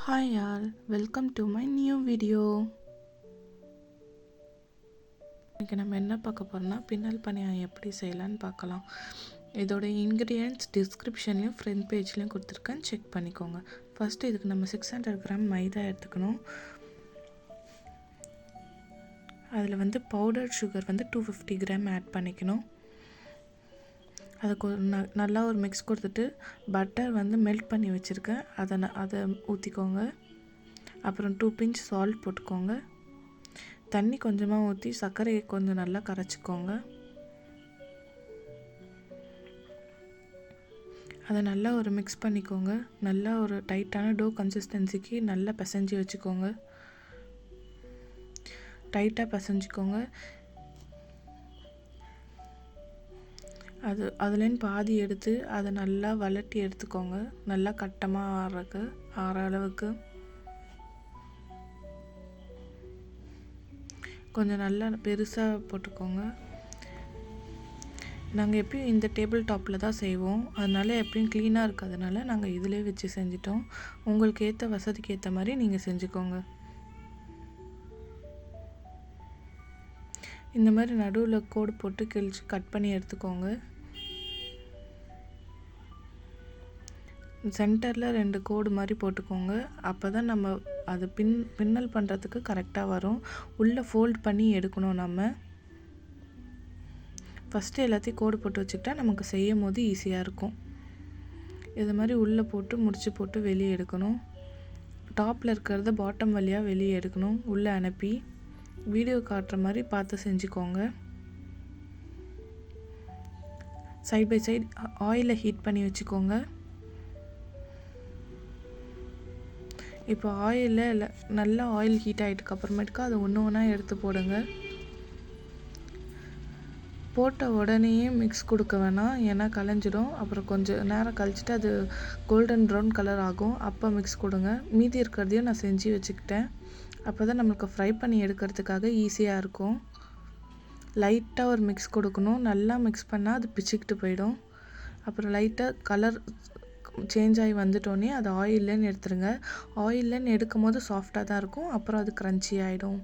Hi all, welcome to my new video. இன்றைக்கி நம்ம என்ன பார்க்க போகிறோம்னா பின்னல் பணியாரம் எப்படி செய்யலான்னு பார்க்கலாம். இதோட இன்க்ரீடியன்ட்ஸ் டிஸ்கிரிப்ஷன்லேயும் ஃப்ரண்ட் பேஜ்லேயும் கொடுத்துருக்கேன், செக் பண்ணிக்கோங்க. ஃபஸ்ட்டு இதுக்கு நம்ம 600 கிராம் மைதா எடுத்துக்கணும். அதில் பவுடர் சுகர் 250 கிராம் ஆட் பண்ணிக்கணும். அதுக்கு நல்லா ஒரு மிக்ஸ் கொடுத்துட்டு பட்டர் மெல்ட் பண்ணி வச்சுருக்கேன், அதை ஊற்றிக்கோங்க. அப்புறம் 2 பிஞ்ச் சால்ட் போட்டுக்கோங்க. தண்ணி கொஞ்சமாக ஊற்றி சர்க்கரையை கொஞ்சம் நல்லா கரைச்சிக்கோங்க. அதை நல்லா ஒரு மிக்ஸ் பண்ணிக்கோங்க. நல்லா ஒரு டைட்டான டோ கன்சிஸ்டன்சிக்கு நல்லா பிசைஞ்சு வச்சுக்கோங்க. டைட்டாக பிசைஞ்சிக்கோங்க. அதுலேன்னு பாதி எடுத்து அதை நல்லா வளட்டி எடுத்துக்கோங்க. நல்லா கட்டமாக ஆற அளவுக்கு கொஞ்சம் நல்லா பெருசாக போட்டுக்கோங்க. நாங்கள் எப்பயும் இந்த டேபிள் டாப்பில் தான் செய்வோம், அதனால் எப்பயும் க்ளீனாக இருக்கிறதுனால நாங்கள் இதிலே வச்சு செஞ்சிட்டோம். உங்களுக்கு ஏற்ற வசதிக்கு ஏற்ற மாதிரி நீங்கள் செஞ்சுக்கோங்க. இந்த மாதிரி நடுவில் கோடு போட்டு கிழிச்சு கட் பண்ணி எடுத்துக்கோங்க. சென்டரில் 2 கோடு மாதிரி போட்டுக்கோங்க. அப்போ தான் நம்ம அது பின்னல் பண்ணுறதுக்கு கரெக்டாக வரும். உள்ளே ஃபோல்ட் பண்ணி எடுக்கணும். நம்ம ஃபஸ்ட்டு எல்லாத்தையும் கோடு போட்டு வச்சுக்கிட்டா நமக்கு செய்யும் போது ஈஸியாக இருக்கும். இது மாதிரி உள்ளே போட்டு முடிச்சு போட்டு வெளியே எடுக்கணும். டாப்பில் இருக்கிறத பாட்டம் வழியாக வெளியே எடுக்கணும். உள்ளே அனுப்பி வீடியோ காட்டுற மாதிரி பார்த்து செஞ்சுக்கோங்க. சைட் பை சைடு ஆயிலை ஹீட் பண்ணி வச்சுக்கோங்க. இப்போ ஆயிலில் நல்லா ஆயில் ஹீட் ஆகிட்டுக்கு அப்புறமேட்டுக்கு அதை ஒன்று ஒன்றா எடுத்து போடுங்க. போட்ட உடனேயே மிக்ஸ் கொடுக்க வேணாம், ஏன்னா கலைஞ்சிடும். அப்புறம் கொஞ்சம் நேரம் கழிச்சிட்டு அது கோல்டன் ப்ரௌன் கலர் ஆகும், அப்போ மிக்ஸ் கொடுங்க. மீதி இருக்கிறதையும் நான் செஞ்சு வச்சுக்கிட்டேன். அப்போ தான் நம்மளுக்கு ஃப்ரை பண்ணி எடுக்கிறதுக்காக ஈஸியாக இருக்கும். லைட்டாக ஒரு மிக்ஸ் கொடுக்கணும். நல்லா மிக்ஸ் பண்ணால் அது பிச்சுக்கிட்டு போயிடும். அப்புறம் லைட்டாக கலர் சேஞ்ச் ஆகி வந்துட்டோன்னே அதை ஆயில்லேன்னு எடுத்துருங்க. ஆயில்லேன்னு எடுக்கும் போது சாஃப்டாக தான் இருக்கும், அப்புறம் அது க்ரன்ச்சி ஆகிடும்.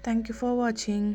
தேங்க்யூ ஃபார் வாட்சிங்.